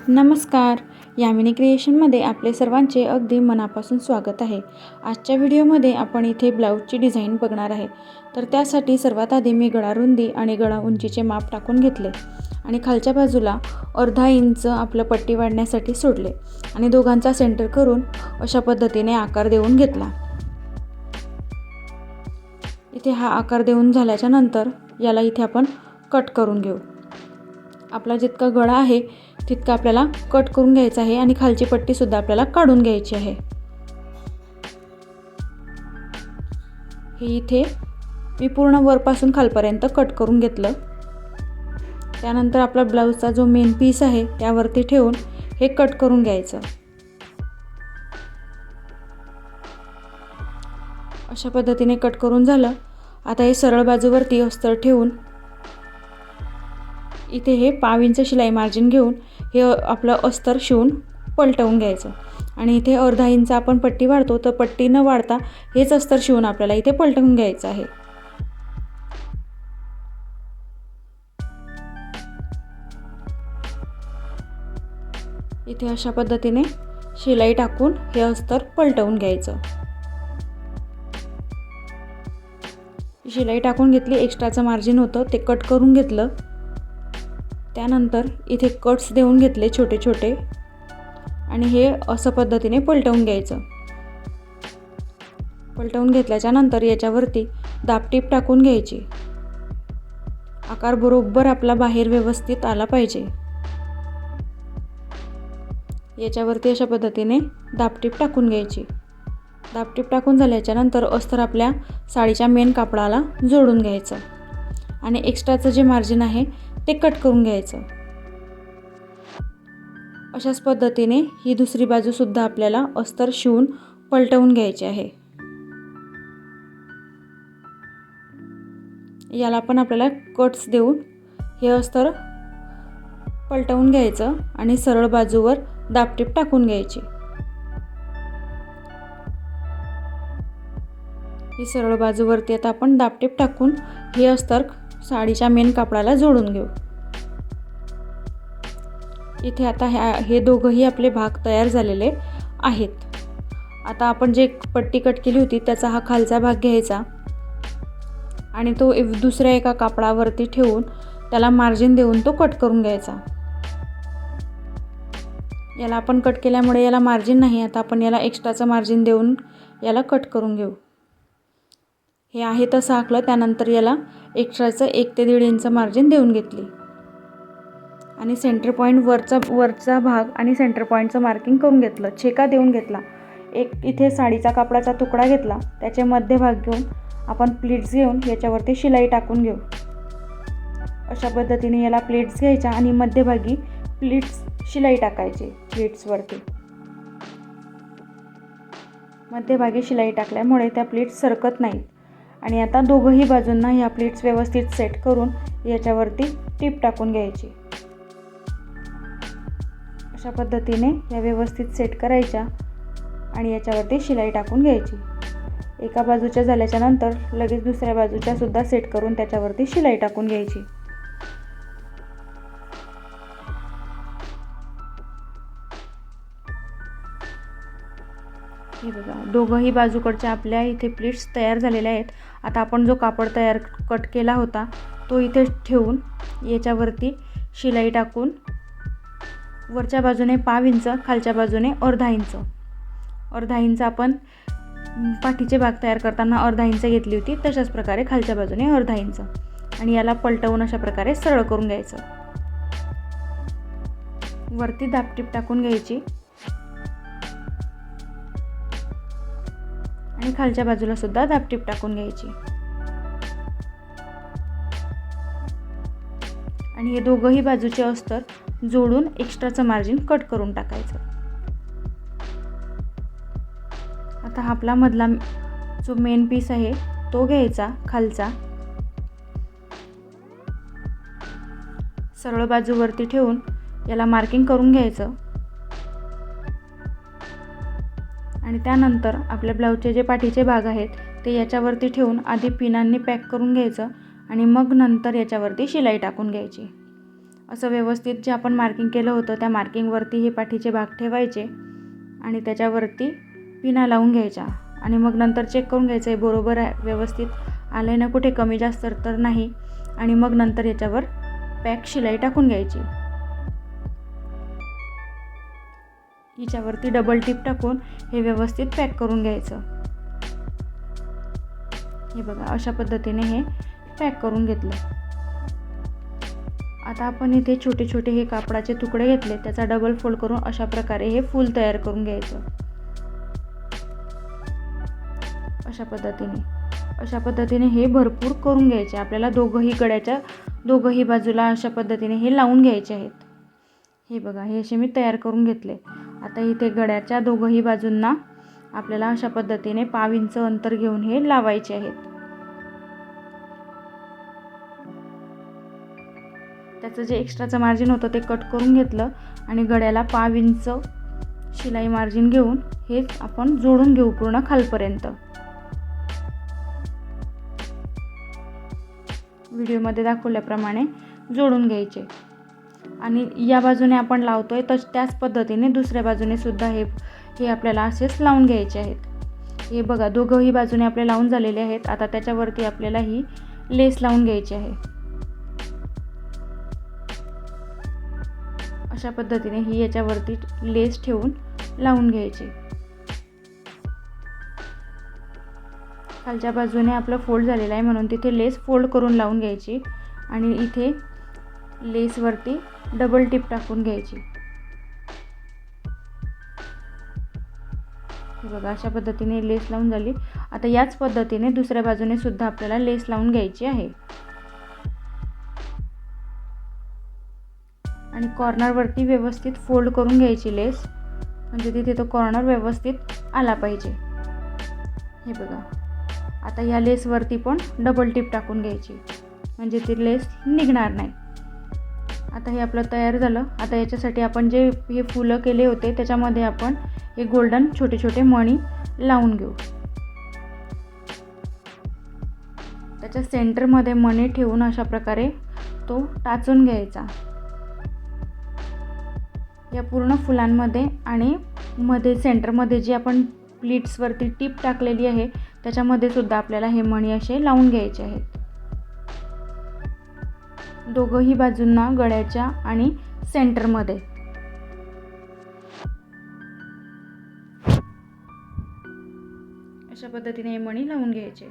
नमस्कार. यामिनी क्रिएशनमध्ये आपले सर्वांचे अगदी मनापासून स्वागत आहे. आजच्या व्हिडिओमध्ये आपण इथे ब्लाऊजची डिझाईन बघणार आहे. तर त्यासाठी सर्वात आधी मी गळा रुंदी आणि गळा उंचीचे माप टाकून घेतले आणि खालच्या बाजूला अर्धा इंच आपलं पट्टी वाढण्यासाठी सोडले आणि दोघांचा सेंटर करून अशा पद्धतीने आकार देऊन घेतला. इथे हा आकार देऊन झाल्याच्या नंतर याला इथे आपण कट करून घेऊ. आपला जितका गळा आहे तितका आपल्याला कट करून घ्यायचा आहे आणि खालची पट्टी सुद्धा आपल्याला काढून घ्यायची आहे. हे इथे मी पूर्ण वरपासून खालपर्यंत कट करून घेतलं. त्यानंतर आपला ब्लाऊजचा जो मेन पीस आहे त्यावरती ठेवून हे कट करून घ्यायचं. अशा पद्धतीने कट करून झालं. आता हे सरळ बाजूवरती अस्तर ठेवून इथे हे 1/2 इंच शिलाई मार्जिन घेऊन हे आपलं अस्तर शिवून पलटवून घ्यायचं आणि इथे अर्धा इंच आपण पट्टी वाढतो तर पट्टी न वाढता हेच अस्तर शिवून आपल्याला इथे पलटवून घ्यायचं आहे. इथे अशा पद्धतीने शिलाई टाकून हे अस्तर पलटवून घ्यायचं. शिलाई टाकून घेतली. एक्स्ट्राचं मार्जिन होतं ते कट करून घेतलं. त्यानंतर इथे कट्स देऊन घेतले छोटे छोटे आणि हे असं पद्धतीने पलटवून घ्यायचं. पलटवून घेतल्याच्या नंतर याच्यावरती दाबटीप टाकून घ्यायची. आकार बरोबर आपला बाहेर व्यवस्थित आला पाहिजे. याच्यावरती अशा पद्धतीने दाबटीप टाकून घ्यायची. दाबटीप टाकून झाल्याच्या नंतर अस्तर आपल्या साडीच्या मेन कापडाला जोडून घ्यायचं आणि एक्स्ट्राचं जे मार्जिन आहे ते कट करून घ्यायचं. अशाच पद्धतीने ही दुसरी बाजू सुद्धा आपल्याला अस्तर शिवून पलटवून घ्यायचे आहे. याला पण आपल्याला कट्स देऊन हे अस्तर पलटवून घ्यायचं आणि सरळ बाजूवर दाबटीप टाकून घ्यायची. ही सरळ बाजूवरती आता आपण दाबटीप टाकून हे अस्तर साडीच्या मेन कापडाला जोडून घेऊ. इथे आता हे दोघंही आपले भाग तयार झालेले आहेत. आता आपण जे पट्टी कट केली होती त्याचा हा खालचा भाग घ्यायचा आणि तो दुसऱ्या एका कापडावरती ठेवून त्याला मार्जिन देऊन तो कट करून घ्यायचा. याला आपण कट केल्यामुळे याला मार्जिन नाही. आता आपण याला एक्स्ट्राचं मार्जिन देऊन याला कट करून घेऊ. हे आहे तसं आखलं. त्यानंतर याला एक्स्ट्राचं 1 ते 1.5 इंच मार्जिन देऊन घेतली आणि सेंटर पॉईंट वरचा भाग आणि सेंटर पॉईंटचं मार्किंग करून घेतलं. छेका देऊन घेतला. एक इथे साडीचा कापडाचा तुकडा घेतला. त्याचे मध्यभाग घेऊन आपण प्लीट्स घेऊन याच्यावरती शिलाई टाकून घेऊ. अशा पद्धतीने याला प्लीट्स घ्यायच्या आणि मध्यभागी प्लीट्स शिलाई टाकायची. प्लीट्सवरती मध्यभागी शिलाई टाकल्यामुळे त्या प्लीट्स सरकत नाहीत. आणि आता दोघंही बाजूंना ह्या प्लीट्स व्यवस्थित सेट करून याच्यावरती टीप टाकून घ्यायची. अशा पद्धतीने या व्यवस्थित सेट करायच्या आणि याच्यावरती शिलाई टाकून घ्यायची. एका बाजूच्या झाल्याच्या नंतर लगेच दुसऱ्या बाजूच्या सुद्धा सेट करून त्याच्यावरती शिलाई टाकून घ्यायची. हे बघा, दोघंही बाजूकडच्या आपल्या इथे प्लीट्स तयार झालेल्या आहेत. आता आपण जो कापड कट केला होता तो इथे ठेवून याच्यावरती शिलाई टाकून वरच्या बाजूने 1/2 इंच, खालच्या बाजूने अर्धा इंच आपण पाठीचे भाग तयार करताना अर्धा इंच घेतली होती. तशाच प्रकारे खालच्या बाजूने अर्धा इंच आणि याला पलटवून अशा प्रकारे सरळ करून घ्यायचं. वरती दाबटीप टाकून घ्यायची आणि खालच्या बाजूला सुद्धा दाबटीप टाकून घ्यायची आणि हे दोघंही बाजूचे अस्तर जोडून एक्स्ट्राचं मार्जिन कट करून टाकायचं. आता हा आपला मधला जो मेन पीस आहे तो घ्यायचा. खालचा सरळ बाजूवरती ठेवून याला मार्किंग करून घ्यायचं आणि त्यानंतर आपल्या ब्लाऊजचे जे पाठीचे भाग आहेत ते याच्यावरती ठेवून आधी पिनांनी पॅक करून घ्यायचं आणि मग नंतर याच्यावरती शिलाई टाकून घ्यायची. असं व्यवस्थित जे आपण मार्किंग केलं होतं त्या मार्किंगवरती हे पाठीचे भाग ठेवायचे आणि त्याच्यावरती पिना लावून घ्यायच्या आणि मग नंतर चेक करून घ्यायचं आहे बरोबर आहे, व्यवस्थित आलं आहे ना, कुठे कमी जास्त तर नाही. आणि मग नंतर याच्यावर पॅक शिलाई टाकून घ्यायची. हिच्यावरती डबल टिप टाकून हे व्यवस्थित पॅक करून घ्यायचं. हे बघा अशा पद्धतीने हे पॅक करून घेतलं. आता आपण इथे छोटे छोटे हे कापडाचे तुकडे घेतले, त्याचा डबल फोल्ड करून अशा प्रकारे हे फूल तयार करून घ्यायचं. अशा पद्धतीने हे भरपूर करून घ्यायचे. आपल्याला गड्याच्या दोघंही बाजूला अशा पद्धतीने हे लावून घ्यायचे आहेत. हे बघा हे असे मी तयार करून घेतले. आता इथे गड्याच्या दोघंही बाजूंना आपल्याला अशा पद्धतीने 1/2 इंच अंतर घेऊन हे लावायचे आहेत. त्याचं जे एक्स्ट्राचं मार्जिन होतं ते कट करून घेतलं आणि गड्याला 1/2 इंच शिलाई मार्जिन घेऊन हे आपण जोडून घेऊ पूर्ण खालपर्यंत. व्हिडिओमध्ये दाखवल्याप्रमाणे जोडून घ्यायचे. आणि या बाजूने आपण लावतोय तर त्याच पद्धतीने दुसऱ्या बाजूने सुद्धा हे आपल्याला असेच लावून घ्यायचे आहेत. हे बघा दोघंही बाजूने आपले लावून झालेले आहेत. आता त्याच्यावरती आपल्याला ही लेस लावून घ्यायची आहे. अशा पद्धतीने ही याच्यावरती लेस ठेवून लावून घ्यायची. खालच्या बाजूने आपलं फोल्ड झालेलं आहे म्हणून तिथे लेस फोल्ड करून लावून घ्यायची आणि इथे लेसवरती डबल टिप टाकून घ्यायची. हे बघा अशा पद्धतीने लेस लावून झाली. आता याच पद्धतीने दुसऱ्या बाजूने सुद्धा आपल्याला लेस लावून घ्यायची आहे. आणि कॉर्नरवरती व्यवस्थित फोल्ड करून घ्यायची लेस, म्हणजे तिथे तो कॉर्नर व्यवस्थित आला पाहिजे. हे बघा आता या लेसवरती पण डबल टिप टाकून घ्यायची, म्हणजे ती लेस निघणार नाही. आता हे आपलं तयार झालं. आता याच्यासाठी आपण जे हे फुलं केले होते त्याच्यामध्ये आपण हे गोल्डन छोटे छोटे मणी लावून घेऊ. त्याच्या सेंटरमध्ये मणी ठेवून अशा प्रकारे तो टाचून घ्यायचा. या पूर्ण फुलांमध्ये आणि मध्ये सेंटरमध्ये जी आपण प्लीट्सवरती टिप टाकलेली आहे त्याच्यामध्ये सुद्धा आपल्याला हे मणी असे लावून घ्यायचे आहेत. दोघंही बाजूंना गळ्याच्या आणि सेंटरमध्ये. अशा पद्धतीने हे मणी लावून घ्यायचे.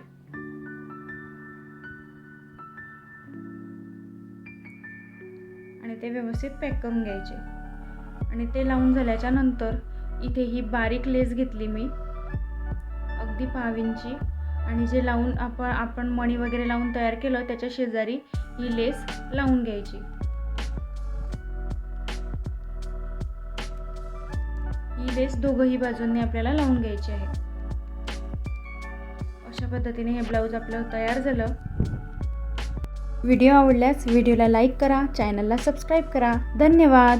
आणि ते व्यवस्थित पॅक करून घ्यायचे. आणि ते लावून झाल्याच्या नंतर इथे ही बारीक लेस घेतली मी अगदी 1/2 इंची आणि जे लावून आपण मणी वगैरे लावून तयार केलं त्याच्या शेजारी ही लेस लावून घ्यायची. ही लेस दोघंही बाजूंनी आपल्याला लावून घ्यायची आहे. अशा पद्धतीने हे ब्लाऊज आपलं तयार झालं. व्हिडिओ आवडल्यास व्हिडिओला लाईक करा, चॅनलला सबस्क्राईब करा. धन्यवाद.